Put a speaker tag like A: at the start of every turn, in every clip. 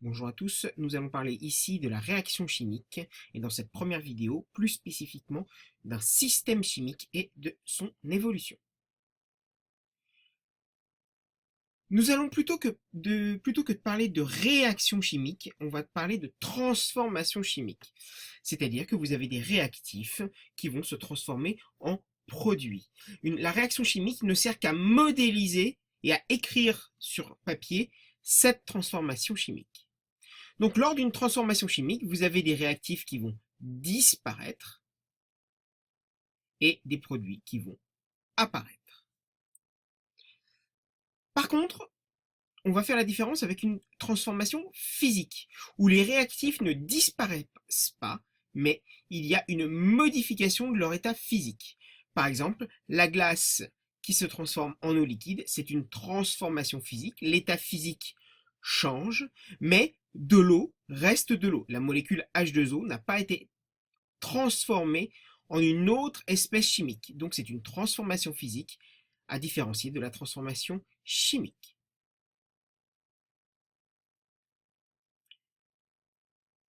A: Bonjour à tous, nous allons parler ici de la réaction chimique et dans cette première vidéo, plus spécifiquement d'un système chimique et de son évolution. Nous allons plutôt que de parler de réaction chimique, on va parler de transformation chimique. C'est-à-dire que vous avez des réactifs qui vont se transformer en produits. La réaction chimique ne sert qu'à modéliser et à écrire sur papier cette transformation chimique. Donc lors d'une transformation chimique, vous avez des réactifs qui vont disparaître et des produits qui vont apparaître. Par contre, on va faire la différence avec une transformation physique, où les réactifs ne disparaissent pas, mais il y a une modification de leur état physique. Par exemple, la glace qui se transforme en eau liquide, c'est une transformation physique. L'état physique change, mais de l'eau reste de l'eau. La molécule H2O n'a pas été transformée en une autre espèce chimique. Donc c'est une transformation physique à différencier de la transformation chimique.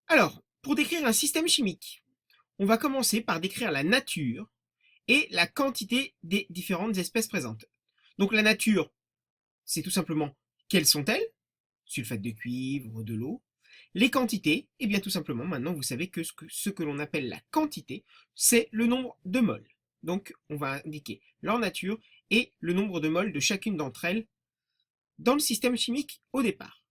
A: Alors, pour décrire un système chimique, on va commencer par décrire la nature et la quantité des différentes espèces présentes. Donc la nature, c'est tout simplement quelles sont-elles? Sulfate de cuivre, de l'eau. Les quantités, eh bien tout simplement, maintenant vous savez que ce que l'on appelle la quantité, c'est le nombre de moles. Donc on va indiquer leur nature et le nombre de moles de chacune d'entre elles dans le système chimique au départ.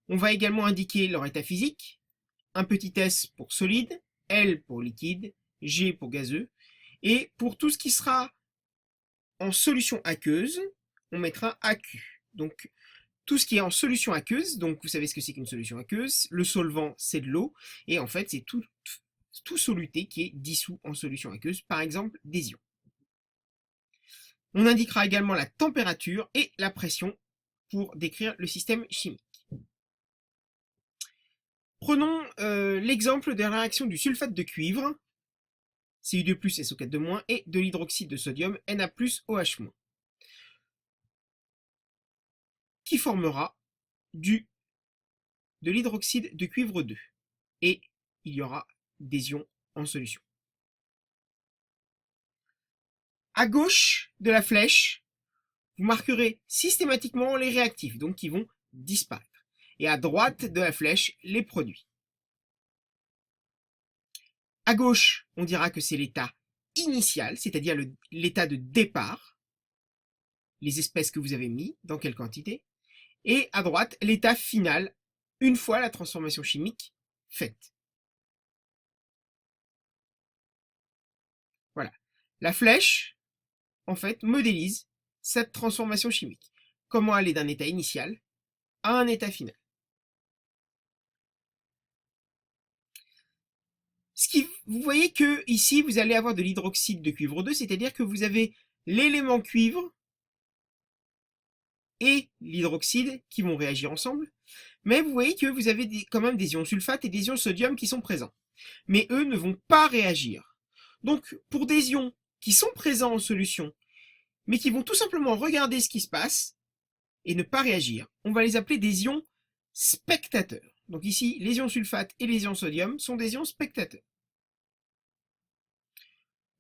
A: On va également indiquer leur état physique, un petit s pour solide, L pour liquide, G pour gazeux, et pour tout ce qui sera en solution aqueuse, on mettra AQ. Donc tout ce qui est en solution aqueuse, donc vous savez ce que c'est qu'une solution aqueuse, le solvant c'est de l'eau, et en fait c'est tout soluté qui est dissous en solution aqueuse, par exemple des ions. On indiquera également la température et la pression pour décrire le système chimique. Prenons l'exemple de la réaction du sulfate de cuivre, Cu2+, SO4-, et de l'hydroxyde de sodium, Na+OH-, qui formera de l'hydroxyde de cuivre 2. Et il y aura des ions en solution. À gauche de la flèche, vous marquerez systématiquement les réactifs, donc qui vont disparaître. Et à droite de la flèche, les produits. À gauche, on dira que c'est l'état initial, c'est-à-dire l'état de départ, les espèces que vous avez mis, dans quelle quantité, et à droite, l'état final, une fois la transformation chimique faite. Voilà. La flèche, en fait, modélise cette transformation chimique. Comment aller d'un état initial à un état final. Vous voyez que ici, vous allez avoir de l'hydroxyde de cuivre 2, c'est-à-dire que vous avez l'élément cuivre et l'hydroxyde qui vont réagir ensemble, mais vous voyez que vous avez quand même des ions sulfate et des ions sodium qui sont présents. Mais eux ne vont pas réagir. Donc, pour des ions qui sont présents en solution, mais qui vont tout simplement regarder ce qui se passe et ne pas réagir, on va les appeler des ions spectateurs. Donc ici, les ions sulfate et les ions sodium sont des ions spectateurs.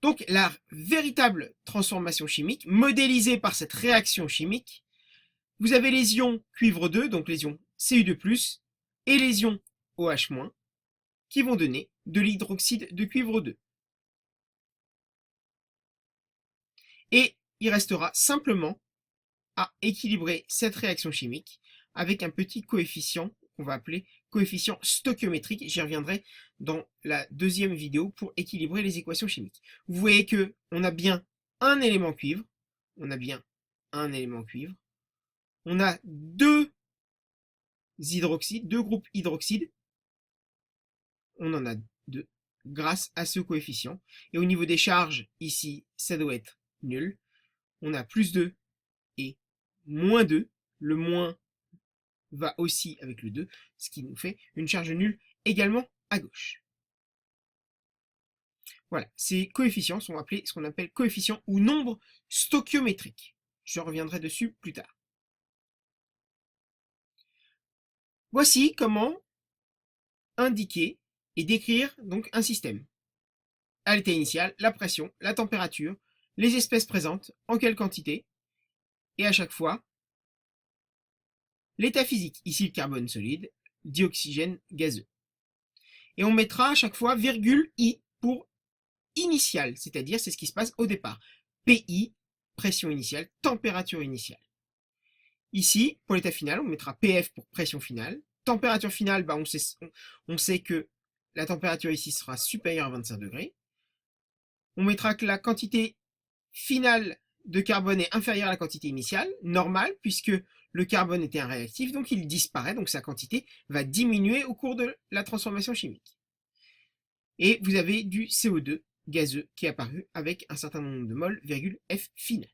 A: Donc la véritable transformation chimique, modélisée par cette réaction chimique, vous avez les ions cuivre 2, donc les ions Cu2+, et les ions OH-, qui vont donner de l'hydroxyde de cuivre 2. Et il restera simplement à équilibrer cette réaction chimique avec un petit coefficient qu'on va appeler coefficient stoichiométrique. J'y reviendrai dans la deuxième vidéo pour équilibrer les équations chimiques. Vous voyez que on a bien un élément cuivre, on a bien un élément cuivre, on a deux hydroxydes, deux groupes hydroxydes, on en a deux grâce à ce coefficient. Et au niveau des charges, ici, ça doit être nul. On a plus 2 et moins 2. Le moins va aussi avec le 2, ce qui nous fait une charge nulle également à gauche. Voilà, ces coefficients sont appelés ce qu'on appelle coefficients ou nombres stoichiométriques. Je reviendrai dessus plus tard. Voici comment indiquer et décrire donc un système. À l'état initial, la pression, la température, les espèces présentes, en quelle quantité, et à chaque fois, l'état physique, ici le carbone solide, dioxygène gazeux. Et on mettra à chaque fois virgule I pour initial, c'est-à-dire c'est ce qui se passe au départ. PI, pression initiale, température initiale. Ici, pour l'état final, on mettra PF pour pression finale. Température finale, bah on sait que la température ici sera supérieure à 25 degrés. On mettra que la quantité finale de carbone est inférieure à la quantité initiale, normale, puisque le carbone était un réactif, donc il disparaît, donc sa quantité va diminuer au cours de la transformation chimique. Et vous avez du CO2 gazeux qui est apparu avec un certain nombre de moles, virgule F final.